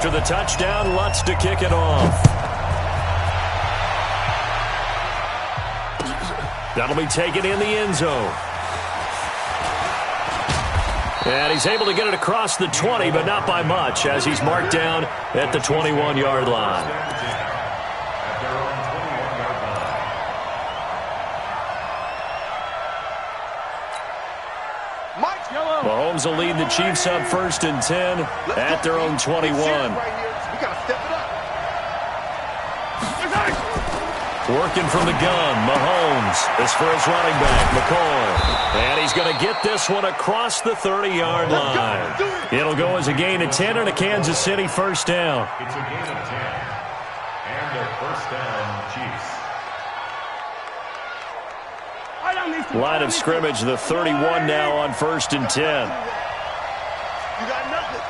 after the touchdown, Lutz to kick it off. That'll be taken in the end zone. And he's able to get it across the 20, but not by much, as he's marked down at the 21-yard line. Mahomes will lead the Chiefs up 1st and 10 at their own 21. Working from the gun, Mahomes. This for his running back, McCoy. And he's going to get this one across the 30-yard line. It'll go as a gain of 10 and a Kansas City first down. It's a gain of 10. And a first down, Chiefs. Line of scrimmage, the 31 now on 1st and 10. You got nothing.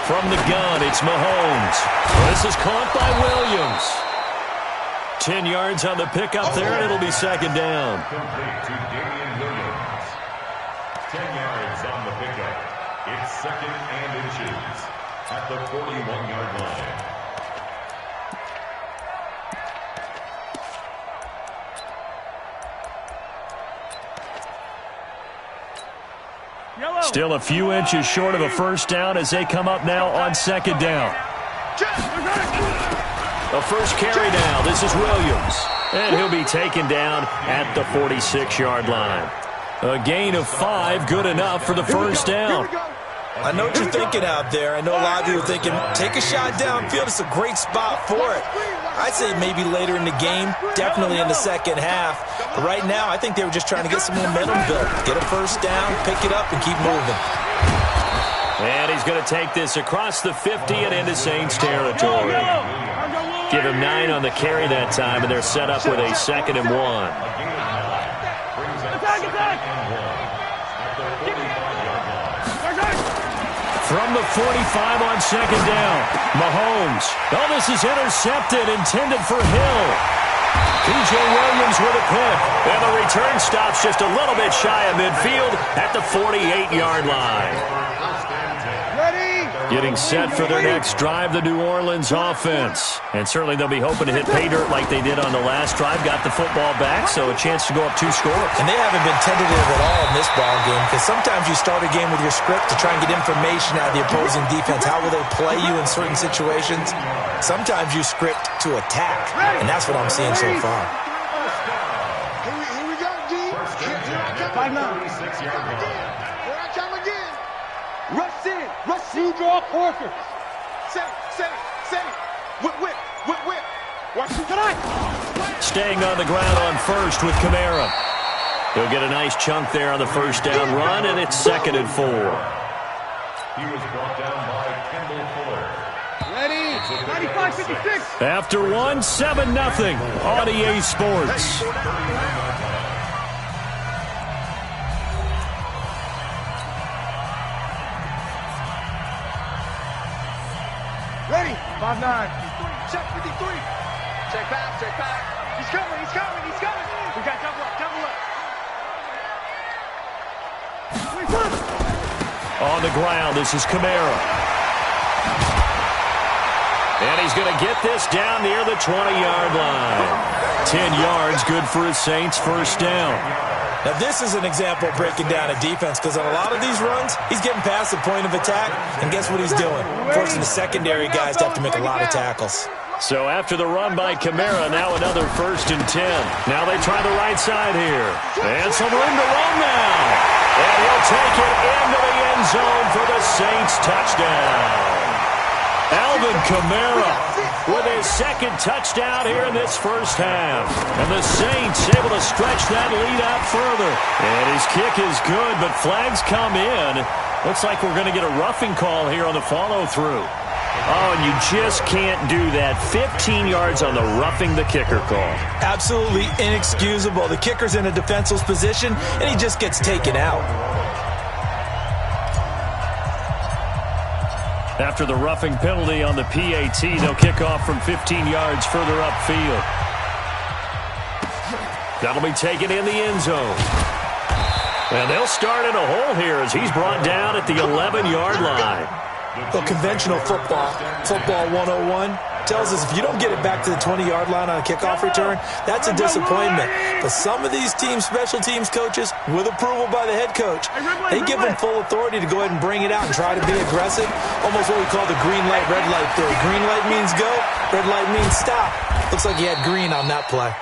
From the gun, it's Mahomes. This is caught by Williams. 10 yards on the pickup there, and it'll be second down. Complete to Damian Williams. 10 yards on the pickup. It's 2nd and inches at the 41-yard line. Still a few inches short of a first down as they come up now on 2nd down. A first carry down. This is Williams. And he'll be taken down at the 46-yard line. A gain of 5, good enough for the first down. I know what you're thinking out there. I know a lot of you are thinking, take a shot downfield. It's a great spot for it. I'd say maybe later in the game, definitely in the second half. But right now, I think they were just trying to get some momentum built. Get a first down, pick it up, and keep moving. And he's going to take this across the 50 and into Saints territory. Give him 9 on the carry that time, and they're set up with a 2nd and 1. From the 45 on 2nd down, Mahomes. Oh, this is intercepted, intended for Hill. P.J. Williams with a pick. And the return stops just a little bit shy of midfield at the 48-yard line. Getting set for their next drive, the New Orleans offense. And certainly they'll be hoping to hit pay dirt like they did on the last drive. Got the football back, so a chance to go up 2 scores. And they haven't been tentative at all in this ball game, because sometimes you start a game with your script to try and get information out of the opposing defense. How will they play you in certain situations? Sometimes you script to attack, and that's what I'm seeing so far. Here we go, G. Here I come again. Rush in. Rush in. Draw Corker. Set it. Whip. Watch it tonight. Staying on the ground on first with Kamara. He'll get a nice chunk there on the first down run, and it's 2nd and 4. He was brought down by Kendall Fuller. Ready. 95-56. After 1, 7-0 on EA Sports. Ready. 5-9. Check 53. Check back. He's coming. We got double up. On the ground, this is Kamara. And he's going to get this down near the 20-yard line. 10 yards, good for his Saints first down. Now, this is an example of breaking down a defense, because on a lot of these runs, he's getting past the point of attack, and guess what he's doing? Forcing the secondary guys to have to make a lot of tackles. So after the run by Kamara, now another 1st and 10. Now they try the right side here. And some room to run now. And he'll take it into the end zone for the Saints touchdown. Alvin Kamara with his 2nd touchdown here in this first half. And the Saints able to stretch that lead out further. And his kick is good, but flags come in. Looks like we're going to get a roughing call here on the follow-through. Oh, and you just can't do that. 15 yards on the roughing the kicker call. Absolutely inexcusable. The kicker's in a defenseless position, and he just gets taken out. After the roughing penalty on the PAT, they'll kick off from 15 yards further upfield. That'll be taken in the end zone. And they'll start in a hole here as he's brought down at the 11-yard line. Well, conventional football 101, tells us if you don't get it back to the 20-yard line on a kickoff return, that's a disappointment. But some of these special teams coaches, with approval by the head coach, they give them full authority to go ahead and bring it out and try to be aggressive. Almost what we call the green light, red light theory. Green light means go, red light means stop. Looks like he had green on that play.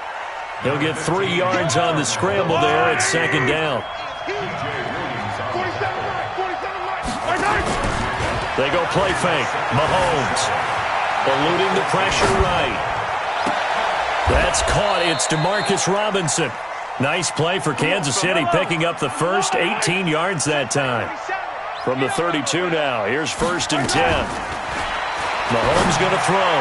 He'll get 3 yards on the scramble there at second down. They go play fake. Mahomes eluding the pressure right. That's caught. It's DeMarcus Robinson. Nice play for Kansas City, picking up the first 18 yards that time. From the 32 now, here's 1st and 10. Mahomes going to throw.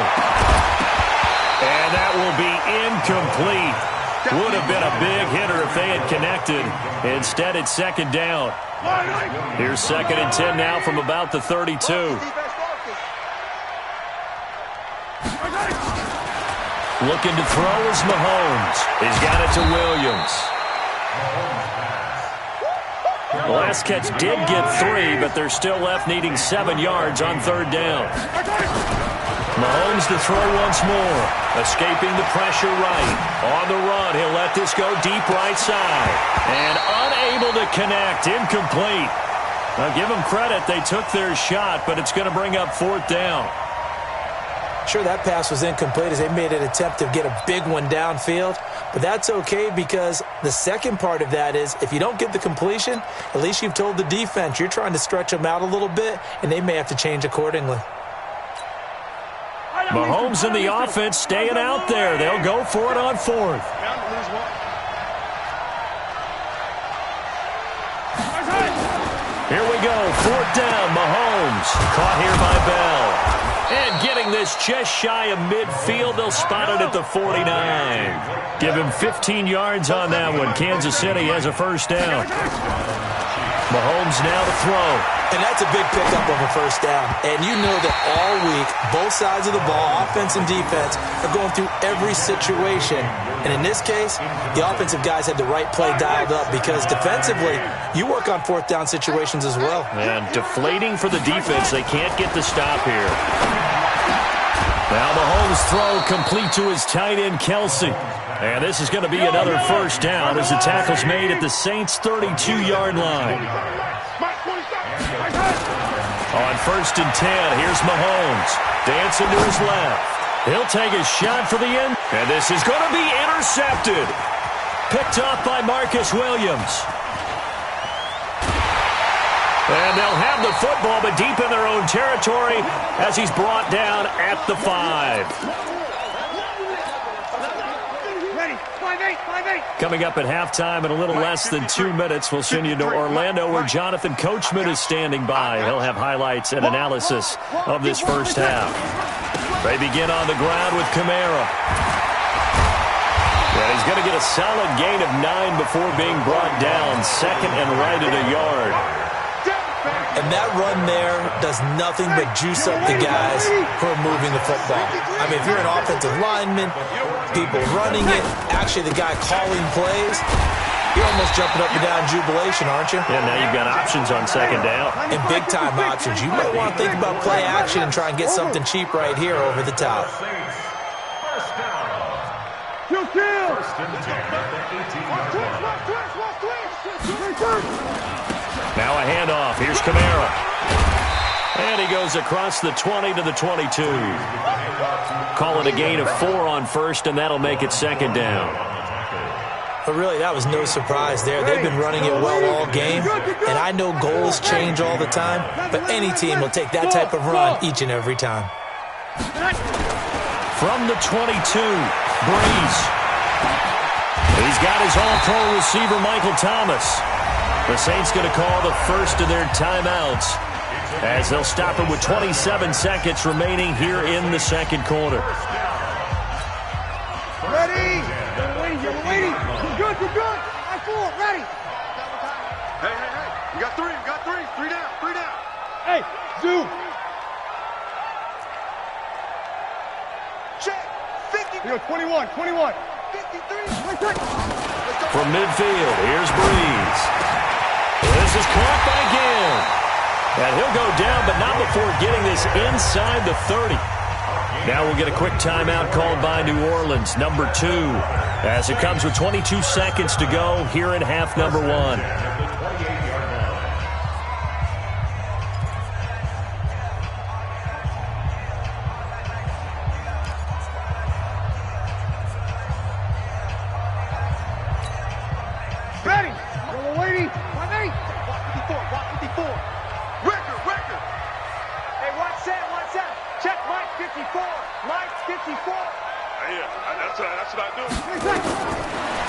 And that will be incomplete. Would have been a big hitter if they had connected. Instead, it's second down. Here's 2nd and 10 now from about the 32. Looking to throw is Mahomes. He's got it to Williams. The last catch did get 3, but they're still left needing 7 yards on 3rd down. Mahomes to throw once more. Escaping the pressure right. On the run, he'll let this go deep right side. And unable to connect. Incomplete. Now give them credit. They took their shot, but it's going to bring up 4th down. Sure, that pass was incomplete as they made an attempt to get a big one downfield. But that's okay because the second part of that is if you don't get the completion, at least you've told the defense you're trying to stretch them out a little bit, and they may have to change accordingly. Mahomes and the offense staying out there. They'll go for it on 4th. Here we go. 4th down. Mahomes caught here by Bell. And getting this just shy of midfield. They'll spot it at the 49. Give him 15 yards on that one. Kansas City has a 1st down. Mahomes now to throw. And that's a big pickup of a 1st down. And you know that all week, both sides of the ball, offense and defense, are going through every situation. And in this case, the offensive guys had the right play dialed up because defensively, you work on 4th down situations as well. And deflating for the defense. They can't get the stop here. Now Mahomes' throw complete to his tight end, Kelsey. And this is going to be another 1st down as the tackle's made at the Saints' 32-yard line. On 1st and 10, here's Mahomes. Dancing to his left. He'll take a shot for the end. And this is going to be intercepted. Picked off by Marcus Williams. And they'll have the football, but deep in their own territory as he's brought down at the 5. Coming up at halftime in a little less than 2 minutes, we'll send you to Orlando where Jonathan Coachman is standing by. He'll have highlights and analysis of this first half. They begin on the ground with Kamara. And he's going to get a solid gain of 9 before being brought down. 2nd and right at a yard. And that run there does nothing but juice up the guys who are moving the football. I mean, if you're an offensive lineman, people running it, actually the guy calling plays, you're almost jumping up and down jubilation, aren't you? Yeah, now you've got options on 2nd down. And big-time options. You might want to think about play action and try and get something cheap right here over the top. Now a handoff. Here's Kamara. And he goes across the 20 to the 22. Call it a gain of 4 on 1st, and that'll make it 2nd down. But really, that was no surprise there. They've been running it well all game, and I know goals change all the time, but any team will take that type of run each and every time. From the 22, Breeze. He's got his all-pro receiver, Michael Thomas. The Saints going to call the first of their timeouts as they'll stop it with 27 seconds remaining here in the 2nd quarter. Ready? You're waiting. You're good. I four. Ready? Hey. You got 3. 3 down. Hey, zoom. Check. 50. Yo, 21. 53. From midfield, here's Breeze. This is caught by Ginn. And he'll go down, but not before getting this inside the 30. Now we'll get a quick timeout called by New Orleans, number 2, as it comes with 22 seconds to go here in half number 1.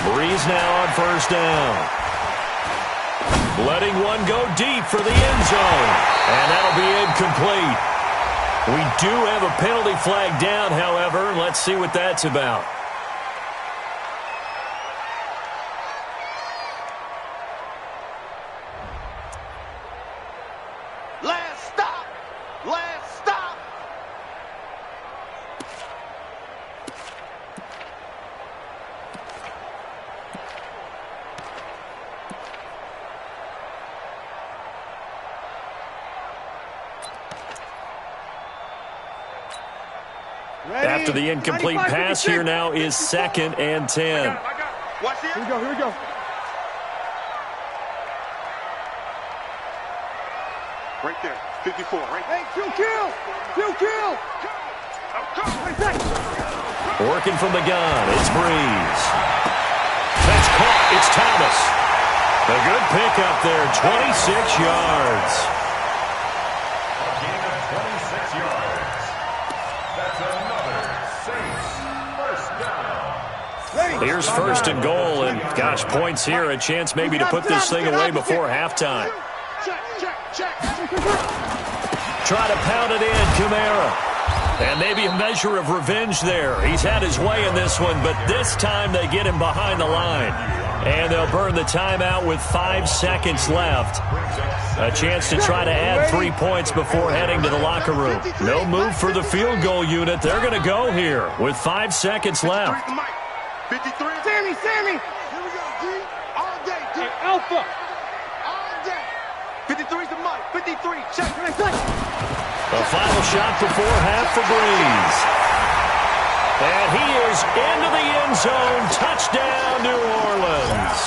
Breeze now on first down. Letting one go deep for the end zone. And that'll be incomplete. We do have a penalty flag down, however. Let's see what that's about. Last stop! Last stop! After the incomplete pass, here now is 2nd and 10. Watch this. Here we go. Right there, 54, right there. Hey, kill! Working from the gun, it's Breeze. That's caught, it's Thomas. A good pickup there, 26 yards. A gain of 26 yards. That's another Saints first down. Here's 1st and goal, and gosh, points here, a chance maybe to put this thing away before halftime. Check. Try to pound it in, Kamara. And maybe a measure of revenge there. He's had his way in this one, but this time they get him behind the line. And they'll burn the timeout with 5 seconds left. A chance to try to add 3 points before heading to the locker room. No move for the field goal unit. They're going to go here with 5 seconds left. 53. Sammy. Here we go, G. All day, G. Hey, Alpha. All day. 53's the Mike. 53. Check. The final shot before half for Breeze. And he is into the end zone. Touchdown, New Orleans.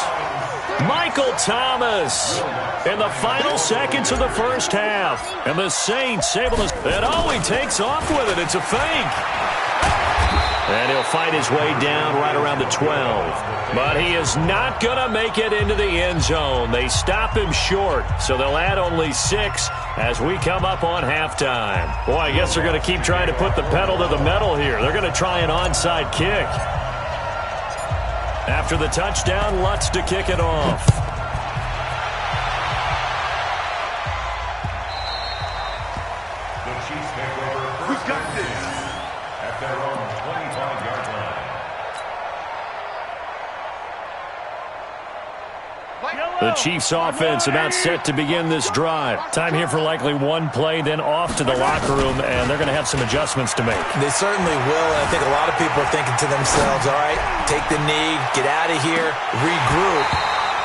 Michael Thomas in the final seconds of the first half. And the Saints able to... And oh, he takes off with it. It's a fake. And he'll fight his way down right around the 12. But he is not going to make it into the end zone. They stop him short, so they'll add only 6 as we come up on halftime. Boy, I guess they're going to keep trying to put the pedal to the metal here. They're going to try an onside kick. After the touchdown, Lutz to kick it off. The Chiefs take over first and 10 at their own 25-yard line. The Chiefs offense about set to begin this drive. Time here for likely one play, then off to the locker room, and they're going to have some adjustments to make. They certainly will, and I think a lot of people are thinking to themselves, all right, take the knee, get out of here, regroup.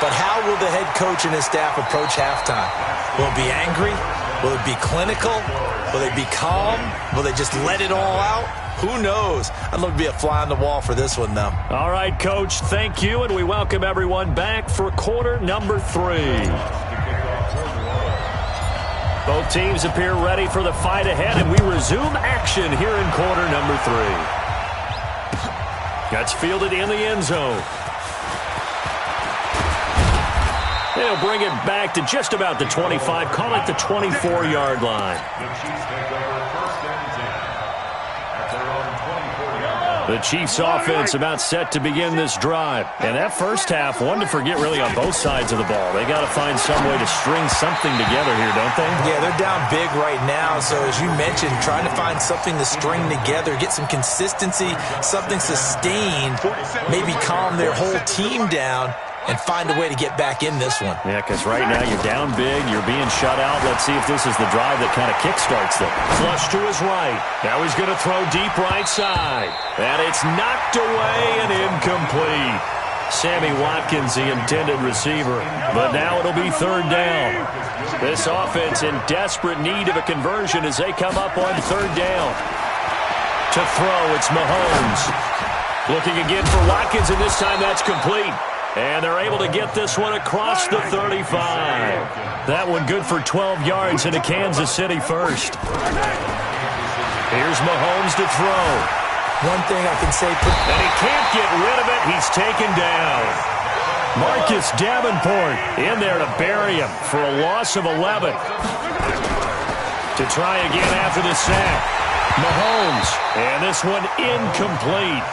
But how will the head coach and his staff approach halftime? Will it be angry? Will it be clinical? Will they be calm? Will they just let it all out? Who knows? I'd love to be a fly on the wall for this one, though. All right, Coach, thank you, and we welcome everyone back for quarter number 3. Both teams appear ready for the fight ahead, and we resume action here in quarter number 3. Gets fielded in the end zone. They'll bring it back to just about the 25, call it the 24-yard line. The Chiefs take over first and 10 at their own 24-yard line. The Chiefs offense about set to begin this drive. And that first half, one to forget really on both sides of the ball. They got to find some way to string something together here, don't they? Yeah, they're down big right now. So as you mentioned, trying to find something to string together, get some consistency, something sustained, maybe calm their whole team down and find a way to get back in this one. Yeah, because right now you're down big, you're being shut out. Let's see if this is the drive that kind of kickstarts them. Flush to his right. Now he's going to throw deep right side. And it's knocked away and incomplete. Sammy Watkins, the intended receiver. But now it'll be third down. This offense in desperate need of a conversion as they come up on third down. To throw, it's Mahomes. Looking again for Watkins, and this time that's complete. And they're able to get this one across the 35. That one good for 12 yards into Kansas City first. Here's Mahomes to throw. One thing I can say. And he can't get rid of it. He's taken down. Marcus Davenport in there to bury him for a loss of 11. To try again after the sack. Mahomes. And this one incomplete.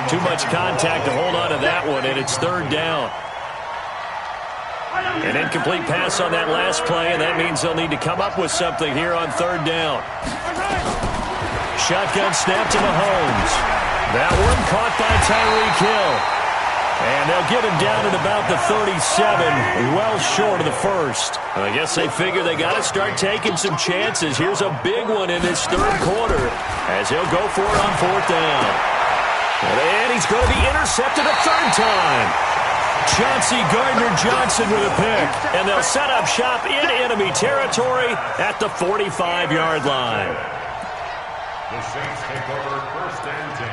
Too much contact to hold on to that one, and it's third down. An incomplete pass on that last play, and that means they'll need to come up with something here on third down. Shotgun snap to Mahomes. That one caught by Tyreek Hill. And they'll get him down at about the 37, well short of the first. I guess they figure they got to start taking some chances. Here's a big one in this third quarter as he'll go for it on fourth down. And he's going to be intercepted a third time. Chauncey Gardner-Johnson with a pick. And they'll set up shop in enemy territory at the 45-yard line. The Saints take over first and 10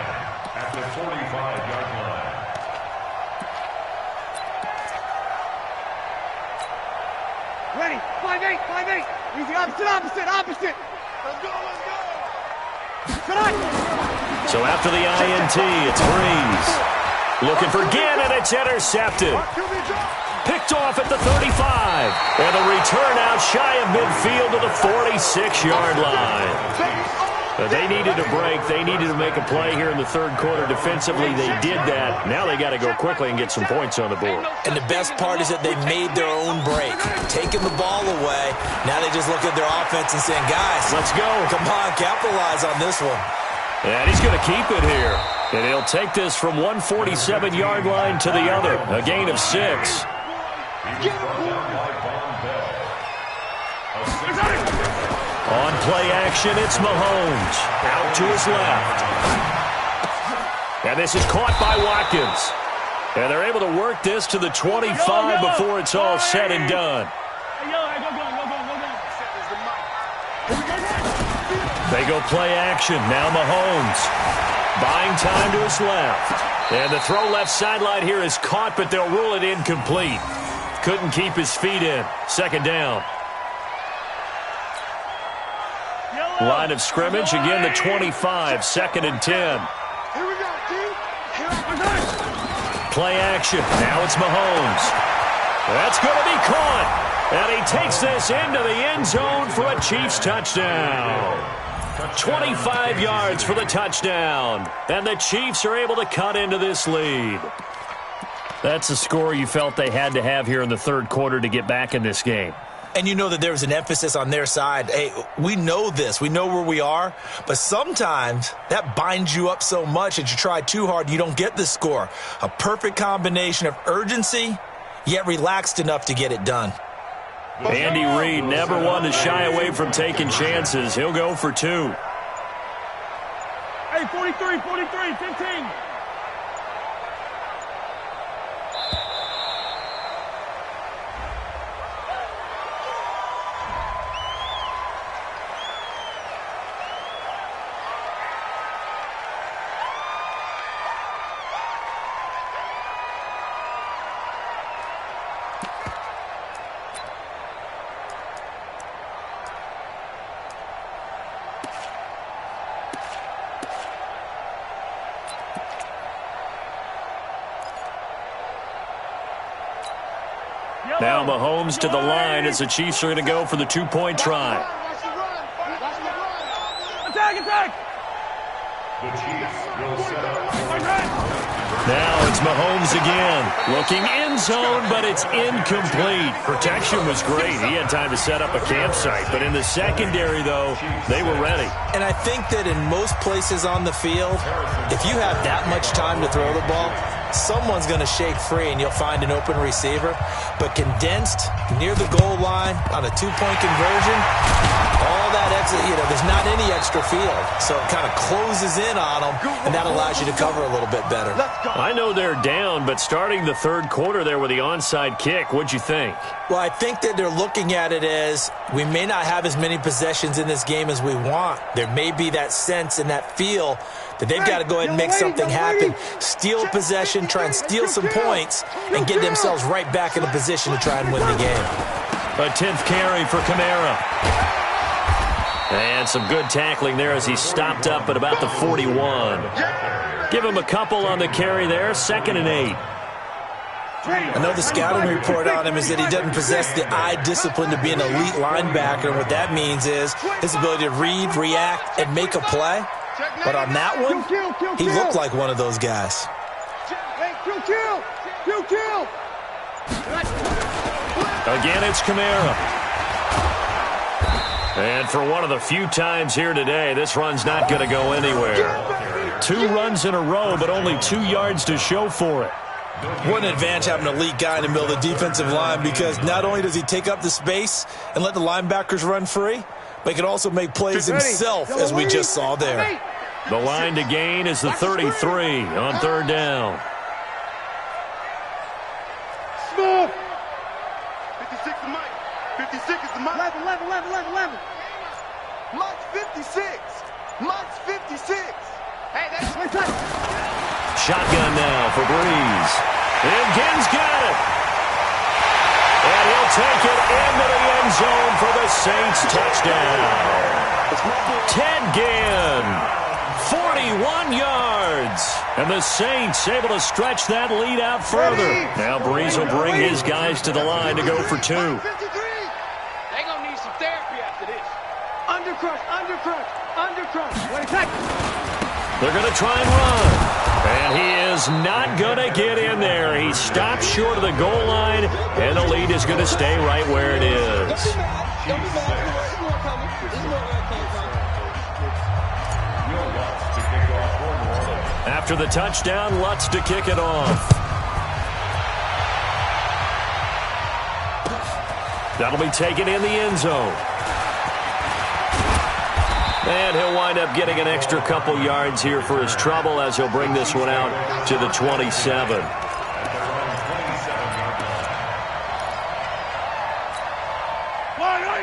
at the 45-yard line. Ready, 5-8. Easy, opposite. Let's go. Tonight. So after the INT, it's Breeze. Looking for Ginn, and it's intercepted. Picked off at the 35. And the return out shy of midfield to the 46-yard line. But they needed a break. They needed to make a play here in the third quarter. Defensively, they did that. Now they got to go quickly and get some points on the board. And the best part is that they made their own break. Taking the ball away. Now they just look at their offense and saying, guys, let's go. Come on, capitalize on this one. And he's going to keep it here. And he'll take this from 147-yard line to the other. A gain of 6. On play action, it's Mahomes. Out to his left. And this is caught by Watkins. And they're able to work this to the 25 before it's all said and done. They go play action. Now Mahomes. Buying time to his left. And the throw left sideline here is caught, but they'll rule it incomplete. Couldn't keep his feet in. Second down. Line of scrimmage. Again, the 25. Second and 10. Here we go, dude. Play action. Now it's Mahomes. That's going to be caught. And he takes this into the end zone for a Chiefs touchdown. 25 yards for the touchdown. And the Chiefs are able to cut into this lead. That's the score you felt they had to have here in the third quarter to get back in this game. And you know that there was an emphasis on their side. Hey, we know this. We know where we are. But sometimes that binds you up so much that you try too hard, you don't get the score. A perfect combination of urgency, yet relaxed enough to get it done. Andy Reid never one to shy away from taking chances. He'll go for 2. Hey, 43, 15. Now Mahomes to the line as the Chiefs are going to go for the 2-point try. Attack! The Chiefs will set up. Now it's Mahomes again. Looking end zone, but it's incomplete. Protection was great. He had time to set up a campsite. But in the secondary, though, they were ready. And I think that in most places on the field, if you have that much time to throw the ball, someone's going to shake free and you'll find an open receiver. But condensed near the goal line on a two-point conversion, all that exit, there's not any extra field. So it kind of closes in on them, and that allows you to cover a little bit better. I know they're down, but starting the third quarter there with the onside kick, what'd you think? Well, I think that they're looking at it as we may not have as many possessions in this game as we want. There may be that sense and that feel that they've got to go ahead and make something happen, steal possession, try and steal some points, and get themselves right back in a position to try and win the game. A 10th carry for Kamara. And some good tackling there as he stopped up at about the 41. Give him a couple on the carry there, 2nd and 8. I know the scouting report on him is that he doesn't possess the eye discipline to be an elite linebacker, and what that means is his ability to read, react, and make a play. But on that one, he looked like one of those guys. Again, it's Kamara. And for one of the few times here today, this run's not going to go anywhere. 2 runs in a row, but only 2 yards to show for it. What an advantage having an elite guy in the middle of the defensive line, because not only does he take up the space and let the linebackers run free, but he can also make plays himself, as we just saw there. The line to gain is the 33 on 3rd down. Smooth. 56 is Mike. 56 is the Mike. 11. Mike's 56. Mike's 56. Hey, that's Shotgun now for Breeze. And Ginn's got it. And he'll take it into the end zone for the Saints touchdown. Ted Ginn. 41 yards. And the Saints able to stretch that lead out further. Now Breeze will bring his guys to the line to go for 2. They're going to need some therapy after this. Undercrush. They're going to try and run. And he is not going to get in there. He stopped short of the goal line, and the lead is going to stay right where it is. After the touchdown, Lutz to kick it off. That'll be taken in the end zone. And he'll wind up getting an extra couple yards here for his trouble as he'll bring this one out to the 27.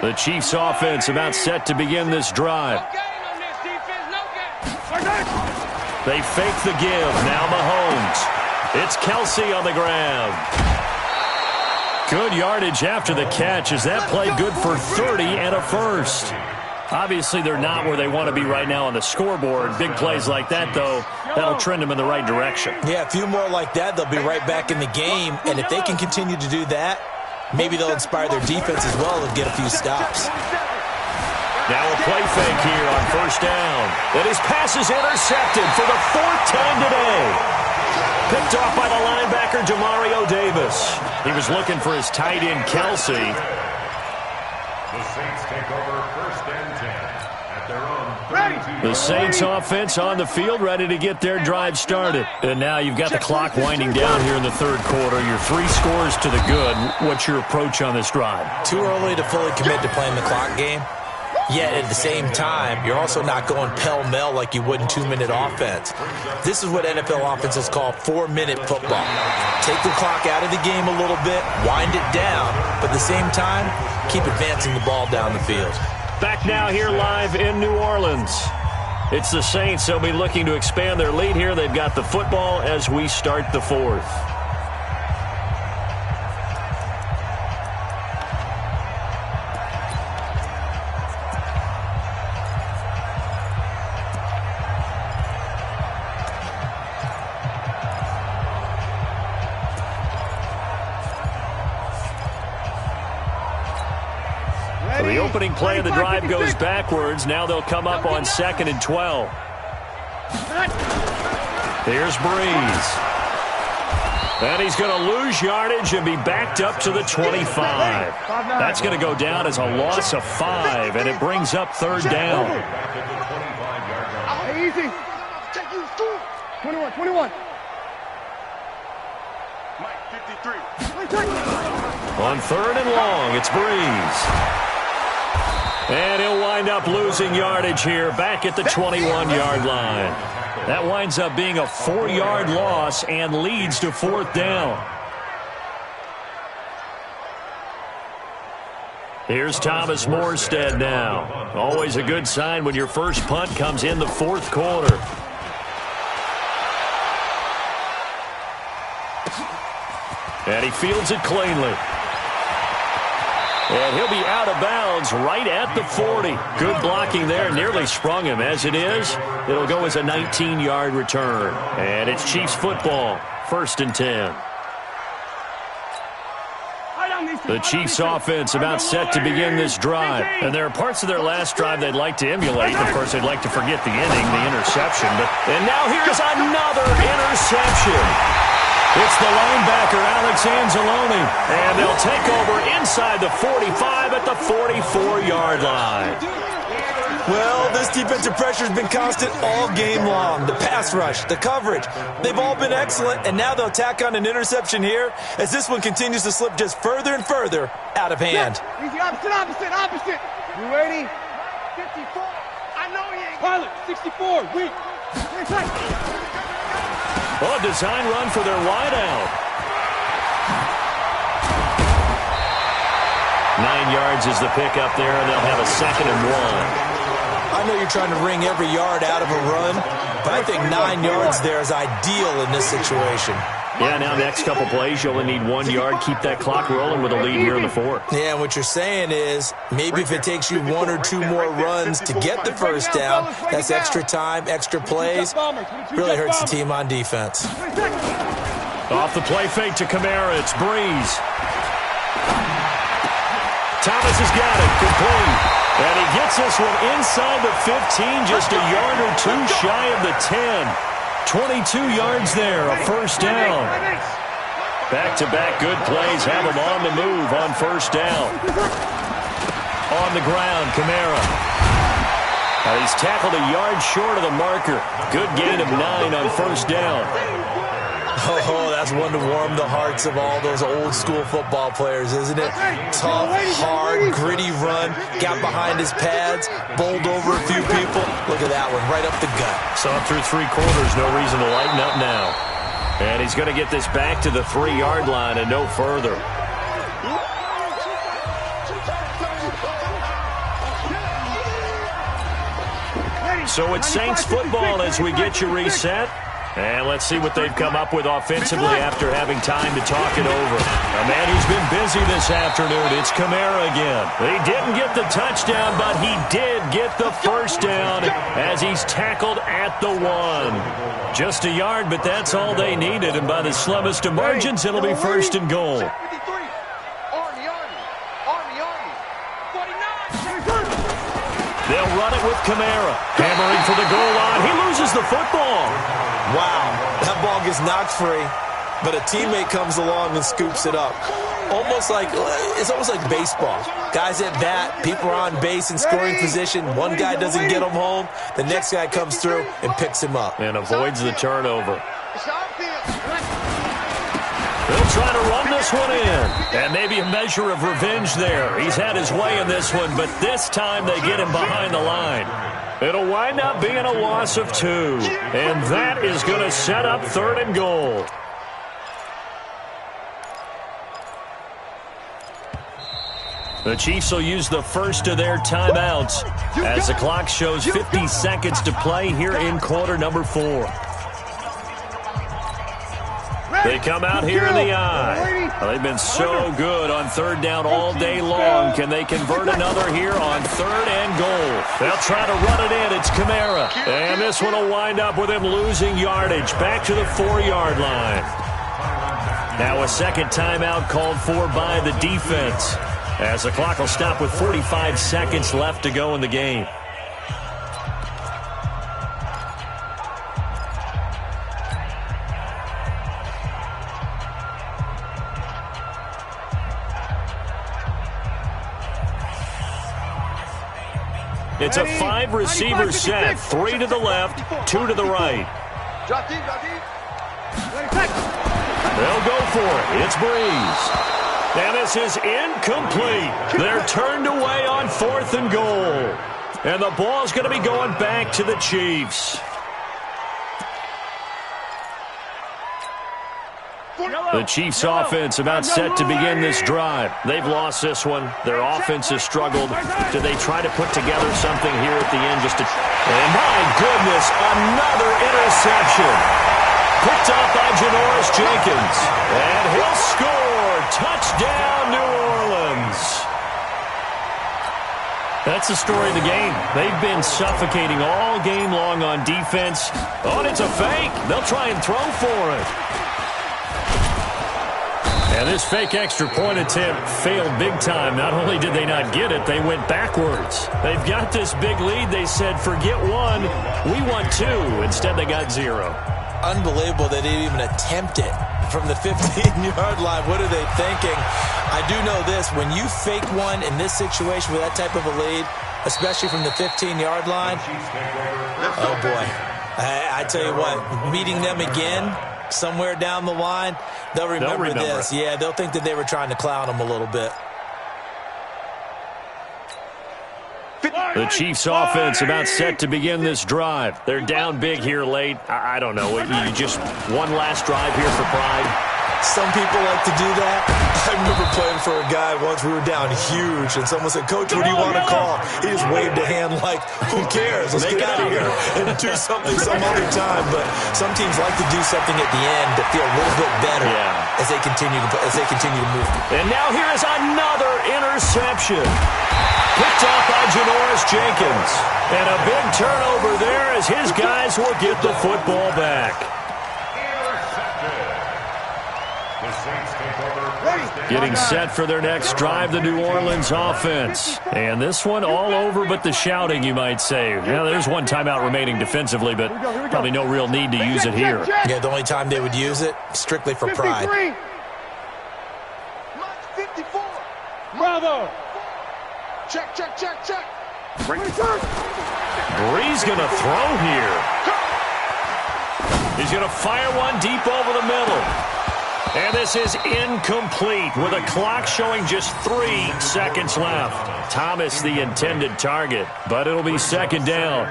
The Chiefs offense about set to begin this drive. They fake the give. Now Mahomes. It's Kelsey on the ground. Good yardage after the catch as that play good for 30 and a first. Obviously, they're not where they want to be right now on the scoreboard. Big plays like that, though, that'll trend them in the right direction. Yeah, a few more like that, they'll be right back in the game. And if they can continue to do that, maybe they'll inspire their defense as well and get a few stops. Now a play fake here on 1st down. And his pass is intercepted for the 4th time today. Picked off by the linebacker, Demario Davis. He was looking for his tight end, Kelsey. The Saints take over 1st and 10 at their own 32. The Saints offense on the field, ready to get their drive started. And now you've got the clock winding down here in the 3rd quarter. You're 3 scores to the good. What's your approach on this drive? Too early to fully commit to playing the clock game. Yet at the same time, you're also not going pell-mell like you would in 2-minute offense. This is what NFL offenses call 4-minute football. Take the clock out of the game a little bit, wind it down, but at the same time, keep advancing the ball down the field. Back now here live in New Orleans. It's the Saints. They'll be looking to expand their lead here. They've got the football as we start the 4th. The opening play of the drive goes backwards. Now they'll come up on 2nd and 12. Here's Breeze. And he's going to lose yardage and be backed up to the 25. That's going to go down as a loss of 5, and it brings up 3rd down. Easy. 21. On third and long, it's Breeze. And he'll wind up losing yardage here back at the 21-yard line. That winds up being a 4-yard loss and leads to fourth down. Here's Thomas Morstead now. Always a good sign when your first punt comes in the fourth quarter. And he fields it cleanly. And he'll be out of bounds right at the 40. Good blocking there. Nearly sprung him. As it is, it'll go as a 19-yard return. And it's Chiefs football. First and 10. The Chiefs offense about set to begin this drive. And there are parts of their last drive they'd like to emulate. Of course, they'd like to forget the ending, the interception. And now here's another interception. It's the linebacker, Alex Anzalone, and they'll take over inside the 45 at the 44-yard line. Well, this defensive pressure has been constant all game long. The pass rush, the coverage, they've all been excellent, and now they'll tack on an interception here as this one continues to slip just further and further out of hand. Easy, opposite. You ready? 54. I know he ain't. Pilot, 64, weak. A design run for their wideout. 9 yards is the pickup there, and they'll have a 2nd and 1. I know you're trying to wring every yard out of a run, but I think 9 yards there is ideal in this situation. Yeah, now next couple plays, you only need 1 yard. Keep that clock rolling with a lead here in the fourth. Yeah, what you're saying is maybe if it takes you 1 or 2 more runs to get the first down, that's extra time, extra plays. Really hurts the team on defense. Off the play fake to Kamara, it's Breeze. Thomas has got it, complete. And he gets this one inside the 15, just a yard or two shy of the 10. 22 yards there, a first down. Back-to-back good plays have him on the move on first down. On the ground, Kamara. He's tackled a yard short of the marker. Good gain of 9 on first down. Oh, that's one to warm the hearts of all those old-school football players, isn't it? Tough, hard, gritty run. Got behind his pads, bowled over a few people. Look at that one, right up the gut. Saw it through 3 quarters. No reason to lighten up now. And he's going to get this back to the 3-yard line and no further. So it's Saints football as we get you reset. And let's see what they've come up with offensively after having time to talk it over. A man who's been busy this afternoon, it's Kamara again. He didn't get the touchdown, but he did get the first down as he's tackled at the 1. Just a yard, but that's all they needed. And by the slimmest of margins, it'll be first and goal. They'll run it with Kamara. Hammering for the goal line. He loses the football. Wow, that ball gets knocked free, but a teammate comes along and scoops it up. It's almost like baseball. Guys at bat, people are on base in scoring position. One guy doesn't get him home. The next guy comes through and picks him up. And avoids the turnover. They'll try to run this one in. And maybe a measure of revenge there. He's had his way in this one, but this time they get him behind the line. It'll wind up being a loss of 2. And that is going to set up 3rd and goal. The Chiefs will use the first of their timeouts as the clock shows 50 seconds to play here in quarter number 4. They come out here in the eye. They've been so good on 3rd down all day long. Can they convert another here on 3rd and goal? They'll try to run it in. It's Kamara. And this one will wind up with him losing yardage back to the 4-yard line. Now a second timeout called for by the defense as the clock will stop with 45 seconds left to go in the game. It's a 5-receiver set. 3 to the left, 2 to the right. Drop deep. They'll go for it. It's Breeze. And this is incomplete. They're turned away on 4th and goal. And the ball's going to be going back to the Chiefs. The Chiefs' offense about set to begin this drive. They've lost this one. Their offense has struggled. Do they try to put together something here at the end? And my goodness, another interception. Picked up by Janoris Jenkins. And he'll score. Touchdown, New Orleans. That's the story of the game. They've been suffocating all game long on defense. Oh, and it's a fake. They'll try and throw for it. And this fake extra point attempt failed big time. Not only did they not get it, they went backwards. They've got this big lead. They said, forget one, we want two. Instead, they got 0. Unbelievable they didn't even attempt it from the 15-yard line. What are they thinking? I do know this. When you fake one in this situation with that type of a lead, especially from the 15-yard line, oh, boy. I tell you what, meeting them again somewhere down the line, they'll remember this. Yeah, they'll think that they were trying to clown them a little bit. The Chiefs' offense about set to begin this drive. They're down big here late. I don't know. You just one last drive here for pride. Some people like to do that. I remember playing for a guy once. We were down huge, and someone said, Coach, what do you want to call? He just waved a hand like, who cares? Let's get out of here and do something some other time. But some teams like to do something at the end to feel a little bit better as they continue to move. And now here is another interception. Picked off by Janoris Jenkins. And a big turnover there as his guys will get the football back. Getting set for their next drive, the New Orleans offense. And this one all over but the shouting, you might say. Yeah, there's one timeout remaining defensively, but probably no real need to use it here. Yeah, the only time they would use it, strictly for pride. 54. Bravo. Check. Breeze going to throw here. He's going to fire one deep over the middle. And this is incomplete with a clock showing just 3 seconds left. Thomas the intended target, but it'll be second down.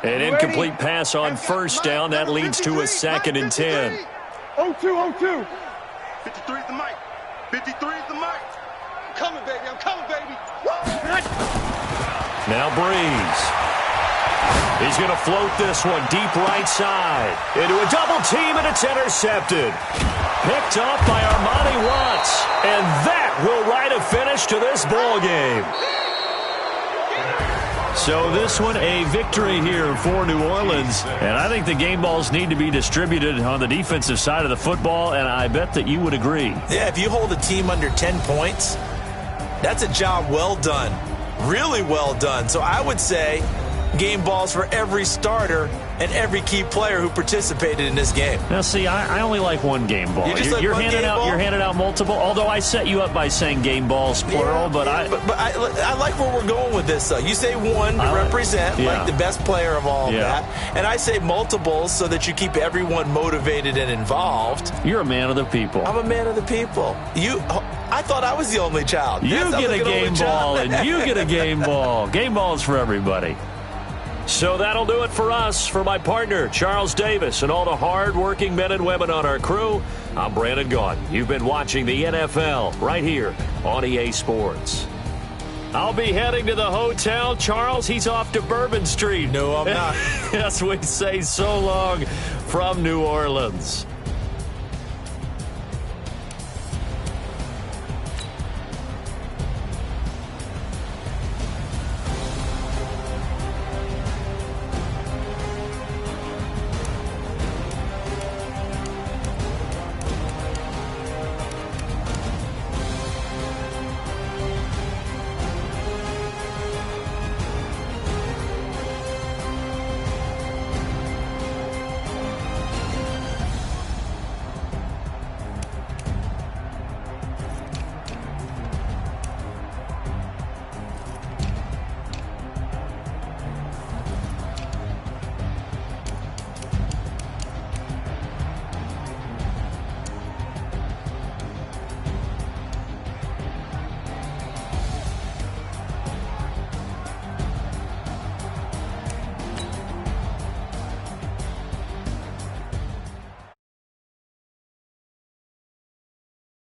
An incomplete pass on first down. That leads to a 2nd and 10. 0-2. 53 is the mic. 53 is the mic. I'm coming, baby. Now Breeze. He's going to float this one deep right side. Into a double team, and it's intercepted. Picked up by Armani Watts. And that will write a finish to this ball game. So this one a victory here for New Orleans. And I think the game balls need to be distributed on the defensive side of the football, and I bet that you would agree. Yeah, if you hold a team under 10 points, that's a job well done. Really well done. So I would say game balls for every starter and every key player who participated in this game. Now, see, I only like one game ball. You're handing out multiple, although I set you up by saying game balls, plural, but I like where we're going with this, though. You say one to represent, like the best player of all that, and I say multiples so that you keep everyone motivated and involved. You're a man of the people. I'm a man of the people. I thought I was the only child. You get a game ball, and you get a game ball. Game balls for everybody. So that'll do it for us. For my partner, Charles Davis, and all the hard-working men and women on our crew, I'm Brandon Gaudin. You've been watching the NFL right here on EA Sports. I'll be heading to the hotel. Charles, he's off to Bourbon Street. No, I'm not. Yes, we say so long from New Orleans.